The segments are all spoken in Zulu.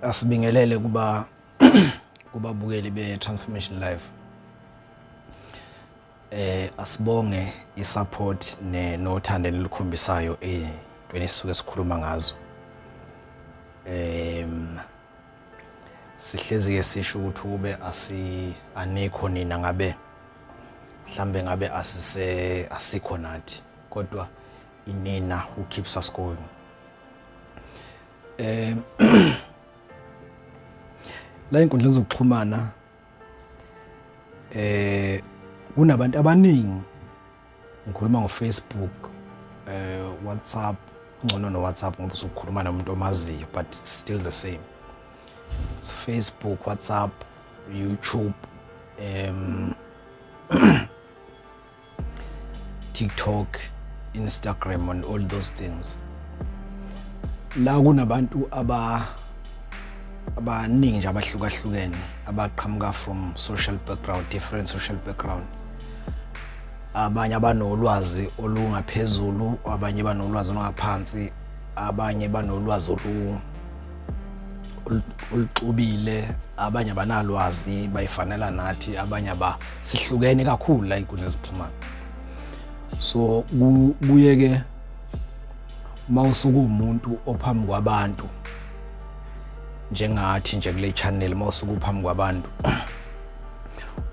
Asibingelele kubabukeli be-Transformation Live. Asibonge i-support nothando nelikhombisayo entweni esisuke sikhuluma ngazo. Sihlezi ke sisho ukuthi kube anikho nina ngabe mhlambe ngabe asikho nathi kodwa inina who keeps us going. La inkundla zokuxhumana kunabantu abaningi, ngikhuluma ngoFacebook, WhatsApp, ngcono no WhatsApp ngoba usukhuluma nomuntu omaziyo, but it's still the same. It's Facebook, WhatsApp, YouTube, TikTok, Instagram and all those things. La kunabantu abaningi nje abahlukahlukene abaqhamuka from social background, different social background. Abanye abanolwazi olungaphezulu, abanye banolwazi olungaphansi, abanye banolwazi oluxubile, abanye banalwazi bayifanela nathi, abanye sihlukene kakhulu la inkundla zokuxhumana. So kuye ke mawusuka umuntu ophambi kwabantu njengathi nje kule channel, mawusuka uphambi kwabantu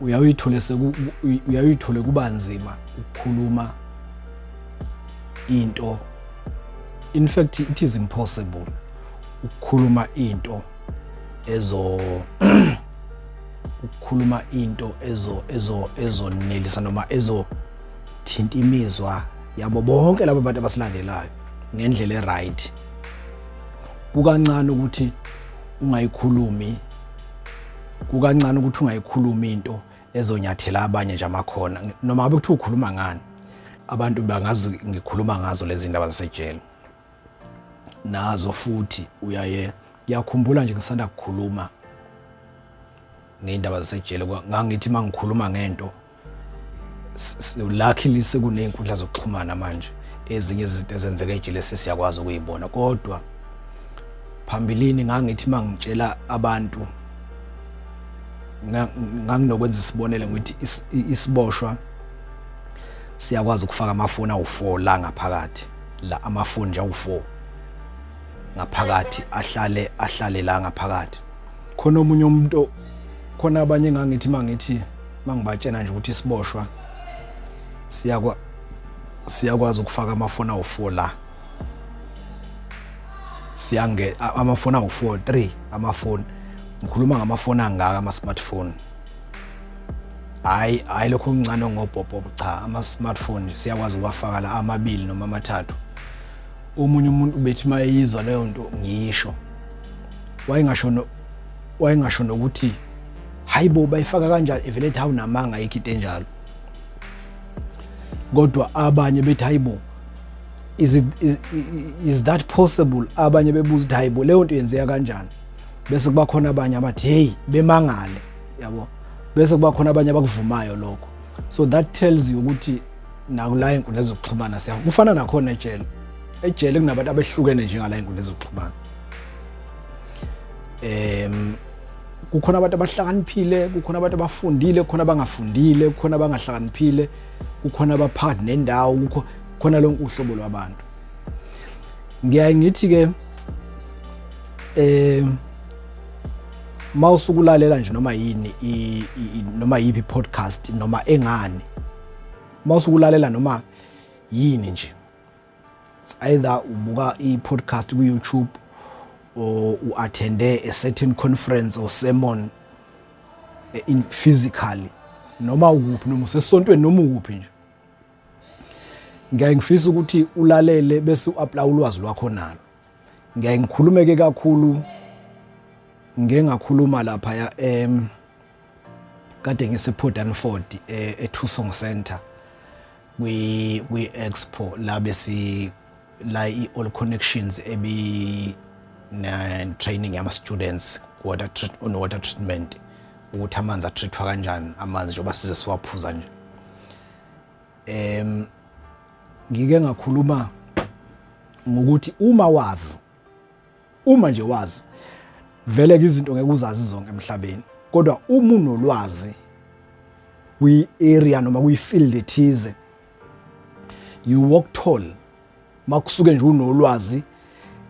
uyayithole kuba nzima ukukhuluma into. In fact, it is impossible ukukhuluma into ezonelisa noma ezothinta imizwa yabo bonke labo bantu abasilandelayo ngendlela eright. Kukancane ukuthi ungayikhulumi, into ezonyathela abanye nje amakhona, noma ngabe kuthi ukhuluma ngani abantu bangazi ngikhuluma ngazo lezi ndaba zasejele nazo. Futhi uyakhumbula nje ngisanda kukhuluma ngeindaba zasejele, ngangithi mangikhuluma ngento luckily sekunezinkundla zokuxhumana manje, ezinye izinto ezenzeka ejele sesiyakwazi ukuyibona. Kodwa phambilini ngangithi mangitshela abantu nganginokwenza isibonelo ngithi isiboshwa siyakwazi ukufaka amafoni awu4 la ngaphakathi, la amafoni nje awu4 ngaphakathi ahlale la ngaphakathi. Khona omunye umuntu, khona abanye ngangithi mangibatshena nje ukuthi isiboshwa siyakwazi ukufaka amafoni awu4 la, amafoni awu4 3 amafoni. Ngikhuluma ngamafoni angaka ama-smartphone, hayi lokho okuncane ngobhobho, cha, ama-smartphone siyakwazi ukuwafaka la amabili noma amathathu. Omunye umuntu bethi mayizwa leyo nto ngisho wayengasho nokuthi hayibo bayifaka kanjani, evele ethi awunamanga yikho into enjalo. Kodwa abanye bethi hayibo is that possible, abanye bebuza ukuthi hayibo leyo nto yenzeka kanjani. Bese kuba khona abanye abathi hey bemangale, yabo. Bese kuba khona abanye abakuvumayo lokho. So that tells you ukuthi nakula inkundla zokuxhumana kufana nakhona ejele kunabantu abehlukene njengala inkundla zokuxhumana. Kukhona abantu abahlakaniphile, kukhona abantu abafundile, kukhona abangafundile, kukhona abangahlakaniphile, kukhona abaphakathi nendawo, kukhona lonke uhlobo lwabantu. Ngiyaye ngithi ke mawusukulalela nje noma yini noma yipi podcast noma engane, mawusukulalela noma yini nje, it's either ubuka i-podcast ku-YouTube or uattende a certain conference or sermon in physically, noma ukuphi, noma usesontweni noma ukuphi nje, ngiyaye ngifisa ukuthi ulalele bese u-apply ulwazi lwakho nalo. Ngiyaye ngikhulumeke kakhulu, ngakhuluma lapha kade ngise-Port Danford eTucson Center kwi-expo la i-all connections na training yama students on water treatment, ukuthi amanzi atreatwa kanjani, amanzi njengoba size siwaphuza nje. Ngike ngakhuluma ngokuthi uma wazi uma nje wazi vele ke izinto ngeke uzazi zonke emhlabeni, kodwa uma unolwazi kwi-area noma kwi-field ethize, you walk tall. Makusuke nje unolwazi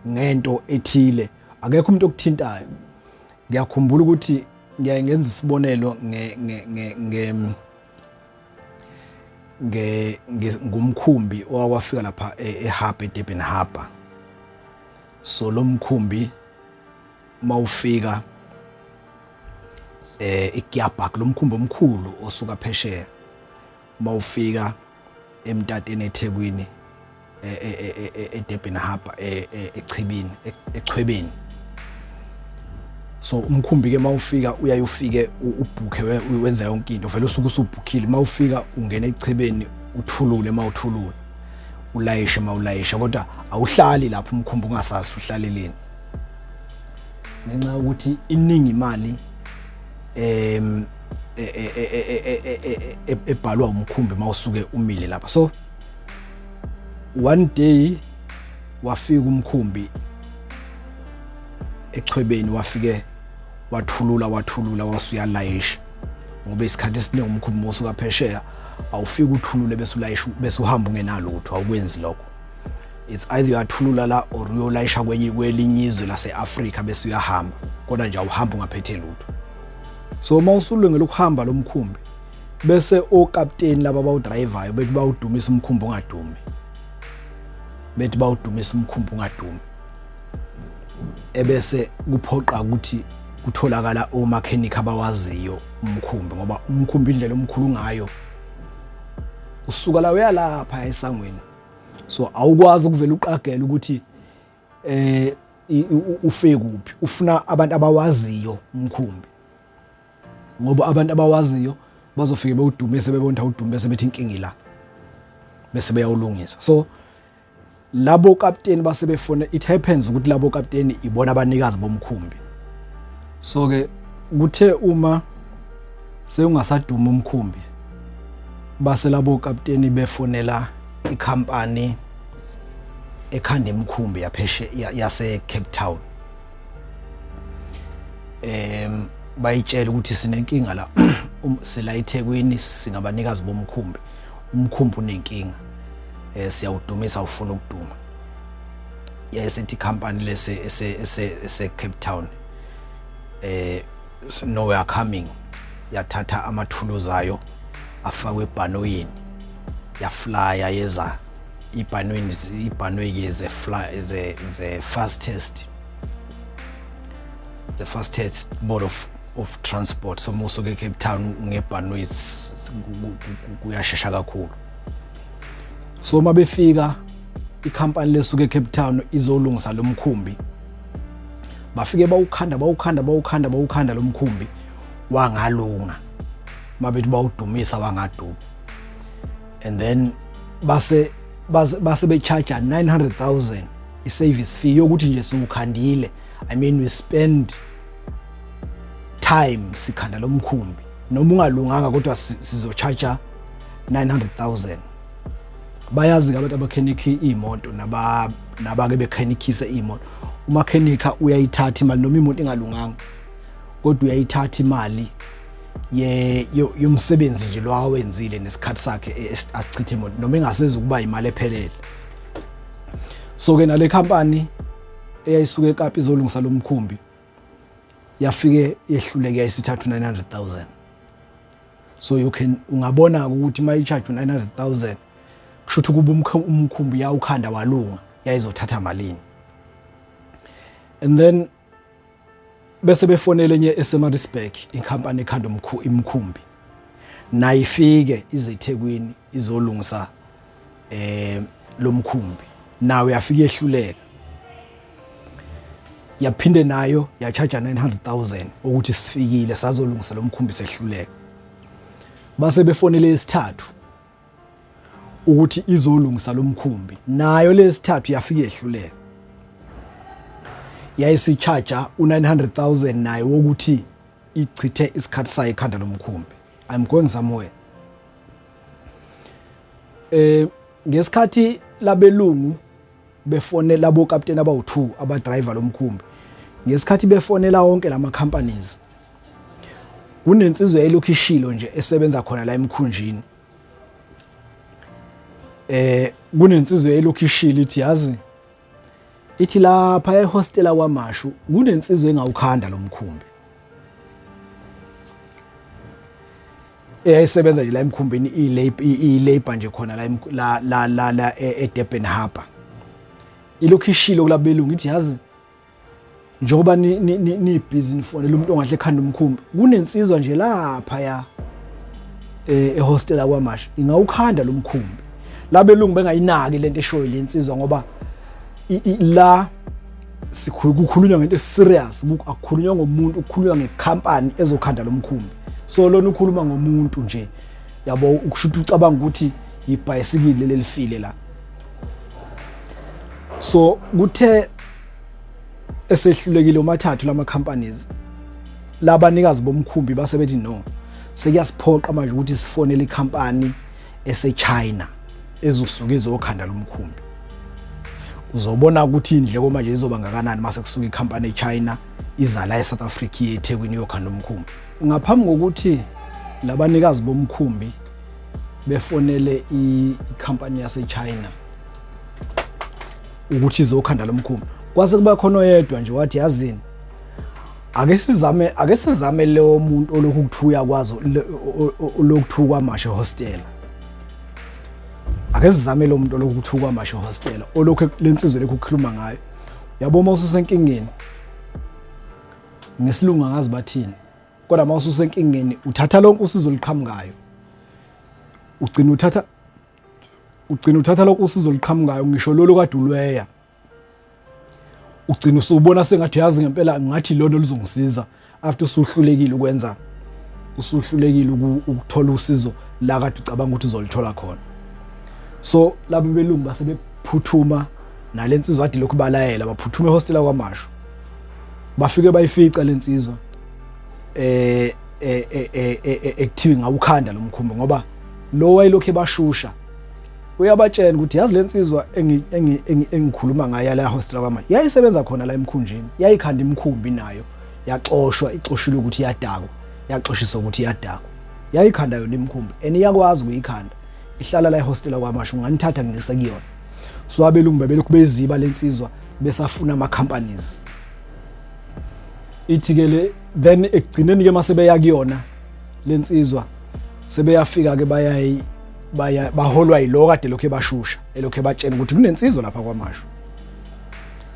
ngento ethile, akekho umuntu okuthintayo. Ngiyakhumbula ukuthi ngiyaye ngenza isibonelo ngumkhumbi owafika lapha eHarbour, eDurban Harbour. So lo mkhumbi mawufika eGiyabhak, lo mkhumbi omkhulu osuka phesheya, mawufika eMtateni eThekwini eDurban Harbour echwebeni. So umkhumbi ke mawufika uyayufike ubhukhe wenza yonke into, vele usuke usubhukhile. Mawufika ungena echwebeni uthulule, mawuthulule ulayishe, mawulayisha, kodwa awuhlali lapho umkhumbi ungasazi uhlaleleni, ngenxa ukuthi iningi imali ebhalwa umkhumbi mawusuke umile lapha. So one day wafika umkhumbi echwebeni, wafike wathulula wasuyalayisha, ngoba isikhathi esiningi umkhumbi mosuka phesheya awufika uthulule bese ulayisha bese uhamba ungenalutho, awukwenzi lokho. It's either uyathulula la or uyolayisha kwelinye izwe lase-Afrika bese uyahamba, kodwa nje awuhamba ungaphethe lutho. So mawusulungela ukuhamba lo mkhumbi, bese okapteni laba bawudrivayo bethi bawudumisa umkhumbi ungadumi, ebese kuphoqa ukuthi kutholakala omakhenikha abawaziyo umkhumbi, ngoba umkhumbi indlela omkhulu ngayo usuka la uyalapha esangweni. So awukwazi ukuvela uqagela ukuthi ufike kuphi, ufuna abantu abawaziyo umkhumbi, ngoba abantu abawaziyo bazofike bewudumise, bebona udumi bese bethi inkinga ila, bese beyawulungisa. So labo kapteni basebefona, it happens ukuthi labo kapteni ibona abanikazi bomkhumbi. So ke kuthe uma sewungasaduma umkhumbi, base labo kapteni befonela ikhampani ekhanda imkhumbi yapheshe yase Cape Town, bayitshela ukuthi sinenkinga la sila eThekwini, singabanikazi bomkhumbi, umkhumbi unenkinga, siyawudumisa ufuna ukuduma. Yayisethi ikhampani lese ese Cape Town no we are coming, yathatha amathuluzi ayo afakwe ebhanoyini, yaflya yeza ibhanoyi ze fastest mode of transport. So musuke Cape Town ngebhanoyi kuyashesha kakhulu. So mabefika ikhampani lesuke Cape Town izolungisa lo mkhumbi, bafike bawukhanda lo mkhumbi wangalunga, mabethi bawudumisa wangaduma. And then base becharge 900,000 i-service fee yokuthi nje siwukhandile. I mean we spend time sikhanda lo mkhumbi, noma ungalunganga kodwa sizocharge 900,000. Bayazi ke abantu abakhenikha imoto nabake bekhenikisa imoto, umakhenika uyayithatha imali noma imoto engalunganga, kodwa uyayithatha imali yomsebenzi nje lo awenzile nesikhathi sakhe asichithe imoto, noma engasezi ukuba imali ephelele. So ke nale company eyayisuke eKapa izolungisa lo mkhumbi yafike yehluleke, yayisithatha 900,000. So ungabona ukuthi mayicharge 900,000 kusho ukuthi kuba umkhumbi yawukhanda walunga, yayizothatha malini. And then bese befonele enye eSemarisburg, ikhampani ekhanda imkhumbi, nayo ifike izeThekwini izolungisa lo mkhumbi, nawe yafika yehluleka, yaphinde nayo yacharge 900,000 ukuthi sifikile sazolungisa lo mkhumbi sehluleka. Base befonele esithathu ukuthi izolungisa lo mkhumbi, nayo lesithathu yafika yehluleka, yayisicharge u900,000 nayo ukuthi ichithe isikhathi sayo ekhanda lo mkhumbi. I'm going somewhere. Ngesikhathi labelungu befone labo kapteni abawu2 abadriver lo mkhumbi, ngesikhathi befonela wonke lama companies kunensizwe elokhu ishilo nje esebenza khona la eMkhunjini. Kunensizwe elokhu ishilo ithi yazi ithi lapha ehostela kwaMashu kunensizwe engawukhanda lo mkhumbi. Eyayisebenza nje la eMkhumbini ilabor nje khona la eDurban Harbour. Ilokhu ishilo kulabelungu ithi yazi njengoba ni busy nifonela umuntu ongahle ekhanda umkhumbi kunensizwa nje lapha ya ehostela kwaMashu ingawukhanda lo mkhumbi. Labelungu bengayinaki lento eshoyo lensizwa ngoba la kukhulunywa ngento serious, akukhulunywa ngomuntu, ukukhulunywa ngecompany ezokhanda lo mkhumbi. So lona ukhuluma ngomuntu nje yabo ukushuthi ucabanga ukuthi ibhayisikile lelifile la. So kuthe esehlulekile umathathu lama companies labanikazi bomkhumbi basebethi no sekuyasiphoqa manje ukuthi sifonele icompany eseChina ezosuka izokhanda lo mkhumbi. Uzobona ukuthi indleko manje izoba ngakanani mase kusuka icompany eChina iza la eSouth Africa eThekwini yokhanda umkhumbi. Ngaphambi kokuthi labanikazi bomkhumbi befonele icompany yaseChina ukuthi izokhanda lo mkhumbi kwase kuba khona oyedwa nje wathi yazini ake sizame leyo muntu olokhu kuthuya kwazo lokuthuka kwaMashu hostel. Ake sizame lo muntu olokhu kuthuka kwaMashu hostel olokhu lensizwe lekho ukukhuluma ngayo. Yabo mawususenkingeni ngesilungu angazi bathini kodwa mawususenkingeni uthatha lonke usizo liqhamukayo. Ugcina uthatha lonke usizo liqhamukayo ngisho lolo kade ulweya. Ugcina usubona sengathi yazi ngempela ngathi lona lizongisiza after usuhlulekile ukuthola usizo la kade ucabanga ukuthi uzolithola khona. So labo belungu basebephuthuma nalensizwa ade lokhu balayela baphuthuma ehostela kwaMashu. Bafike bayifica lensizwa ekuthiwa ngawukhanda lo mkhumbi ngoba lo wayelokhu ebashusha uyabatshela ukuthi yazi lensizwa engikhuluma ngayo la hostela kwaMashu yayisebenza khona la eMkhunjini yayikhanda imkhumbi nayo ixoshile ukuthi iyadakwa yaxoshisa ukuthi iyadakwa yayikhanda yona imkhumbi eniyakwazi ukuyikhanda ihlala la ehostela kwaMashu nganithatha ngise kuyona. So abelungu babelokhu beziba lensizwa besafuna ama companies ithikele then ekugcineni ke mase beya kuyona lensizwa sebeyafika ke baholwa yilo kade lokho ebashusha elokho ebatshena ukuthi kunensizwa lapha kwaMashu.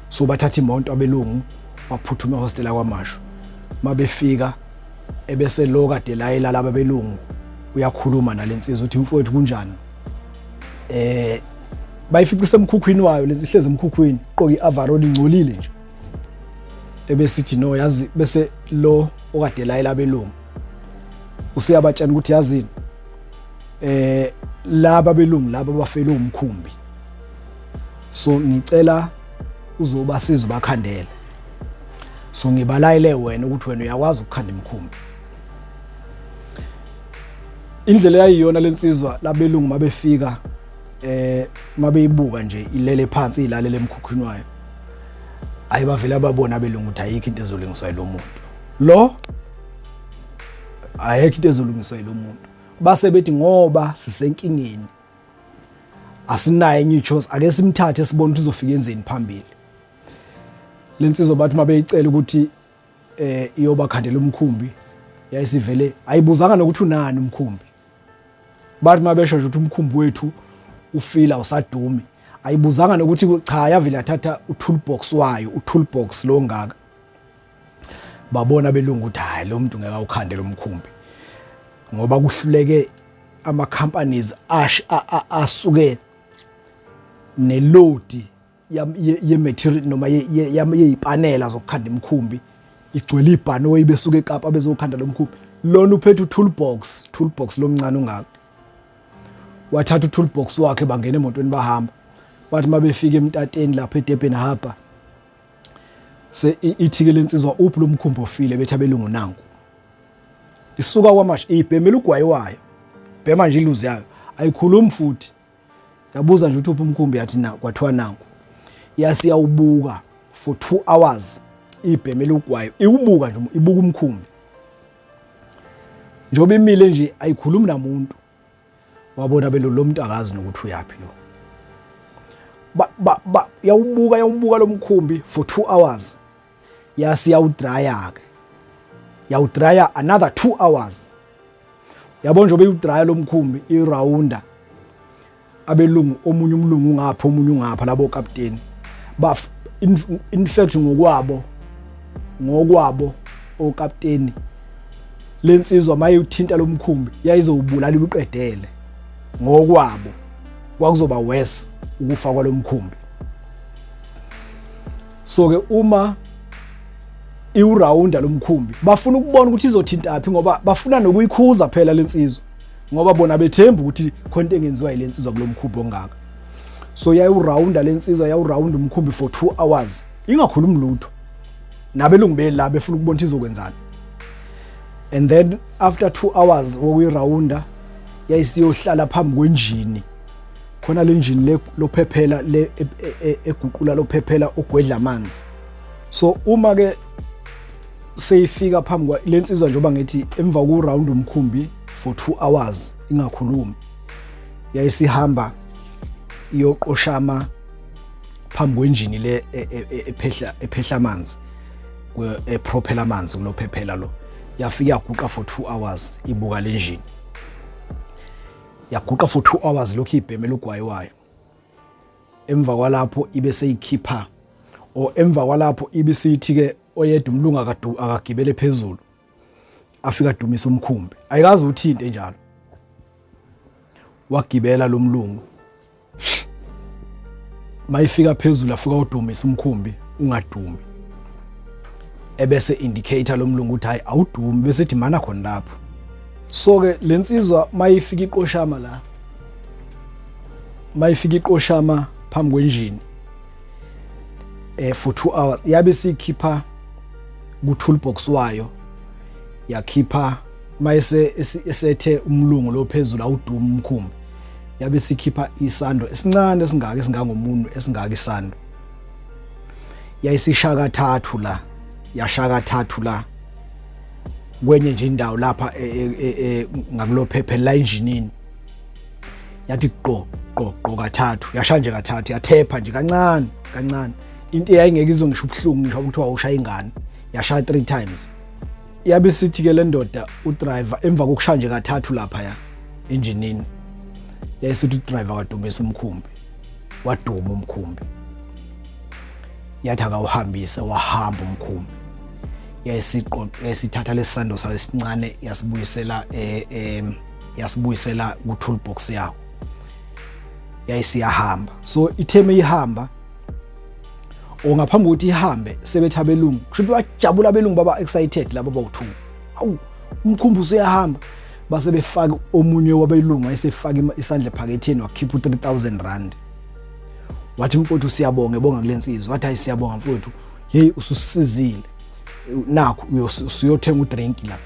So bathatha imonto abelungu baphuthuma ehostela kwaMashu. Mabefika ebese lo kade layela laba belungu uyakhuluma nalensizwa uthi mfowethu kunjani. Bayifica emkhukhwini wayo lensihleze emkhukhwini qoki iavaroli ingcolile nje. Ebesithi no yazi bese lo okade layela belungu usiyabatshana ukuthi yazini laba belungu laba bafela uMkhumbi. So ngicela uzobasiza bakhandela. So ngibalayele wena ukuthi wena uyakwazi ukukhanda imkhumbi. Indlela yayiyona lensizwa labelungu mabefika mabeyibuka nje ilele phansi ilalele emkhukhwini wayo. Ayibavela ababona abelungu ukuthi ayikho into ezolingiswa lo muntu. Lo ayikho into ezolungiswa lo muntu. Base bethi ngoba sisenkingeni asinayo enye choice ake simthathe sibone ukuthi uzofika enzeni phambili. Lensizwa bathi mabeyicela ukuthi iyobakhandela uMkhumbi yayisivele ayibuzanga nokuthi unani uMkhumbi. Bathi mabesho nje ukuthi uMkhumbi wethu ufila usadumi. Ayibuzanga nokuthi cha yavela yathatha utoolbox wayo utoolbox lo ngaka. Babona belungu ukuthi hayi lo muntu ngeke awukhandele uMkhumbi. Ngoba kuhluleke ama companies asuke neload ye material noma yeyipanela zokukhanda imkhumbi igcwele ibhano oyibesuka eKapa bezokhanda lo mkhumbi. Lona uphethe toolbox lomncane ungaka. Wathatha utoolbox wakhe bangena emotweni bahamba. Bathi mabefika emtateni lapha eDurban Harbour ithike lensizwa uphi lo mkhumbi ofile bethi abelungu nanku. Isuka kwaMashu ibhemela ugwayi wayo. Bhema nje iluzi yayo ayikhulumi futhi. Yabuza nje ukuthi uphi umkhumbi yathi na kwathiwa nanku. Yasiyawubuka for 2 hours ibheme lugwayo ibuka nje ibuka uMkhumbi njobe imile nje ayikhulumi namuntu wabona belo lomntakazi nokuthi uyapi lo yawubuka lo Mkhumbi for 2 hours yasi yawudraya ke yawudraya another 2 hours yabona njobe uyudraya lo Mkhumbi irounda abelungu omunye umlungu ngapha omunye ungapha labo kapteni in fact ngokwabo okapteni lensizwa mayuthinta lo Mkhumbi yayizobulala ibuqedele ngokwabo kwakuzoba worse ukufa kwalo Mkhumbi. So ke uma iwuraunda lo Mkhumbi bafuna ukubona ukuthi izothinta aphi ngoba bafuna nokuyikhuza phela lensizwa ngoba bona bethemba ukuthi khonto engenziwa yilensizwa kulo Mkhumbi ongaka. So yayuraunda lensizwa yawuraunda uMkhumbi for 2 hours ingakhulumi lutho nabelungu bela befuna ukubona ukuthi izokwenzana. And then after 2 hours wokuyiraunda yayisiyohlala phambi kwenjini khona le njini lophephela le eguqula lophephela ogwedla amanzi. So uma ke seyifika phambi kwa lensizwa njoba ngithi emva kokuround uMkhumbi for 2 hours ingakhulumi yayisihamba iyoqoshama phambi kwenjini le ephehla amanzi epropeller amanzi kulophephela lo yafika yaguqa for 2 hours ibuka le njini yaguqa for 2 hours lokho ibheme lugwayiwayo emva kwalapho ibe seyikhipha emva kwalapho ibe sithi ke oyedwa umlungu akagibele phezulu afika dumisa uMkhumbi ayikazi uthinte njalo wagibela lo mlungu mayifika phezulu afika udumisa uMkhumbi ungadumi ebese indicator lo mlungu uthi hayi awudumi bese ethi mana khona lapho. So ke lensizwa mayifika iqoshama la mayifika iqoshama phambi kwenjini for 2 hours yabe sikhipha ku toolbox wayo yakhipha mayise esethe umlungu lo phezulu awuduma uMkhumbi yabe sikhipha isando esincane esingaka esingangomuntu esingaka isando yayisishaka 3 la yashaka 3 la kwenye nje indawo lapha ngakulo phephe la enjinini yathi qo kathathu yasha nje kathathu yathepha nje kancane into eyayingeke izongisho ubuhlungu ngisho ukuthi wawushaya ingane yasha 3 times yabe sithi ke le ndoda udriver emva kokushaya nje kathathu lapha ya enjinini yayisithi udriver kadumisa uMkhumbi waduma uMkhumbi yathi akawuhambise wahamba uMkhumbi yayisithatha lesisando sasincane yasibuyisela ku toolbox yakho yayisiyahamba. So itheme ihamba ngaphambi ukuthi ihambe sebetha belungu kushuthi bajabula belungu baba excited labo bawu2 hawu uMkhumbi usuyahamba base befaka omunye wabelungu ayesefaka isandla ephaketheni wakhipha u3000 rand wathi mfowethu siyabonga ebonga kulensizwa wathi ayisiyabonga mfowethu hey ususizile nakho usuyothenga udrink la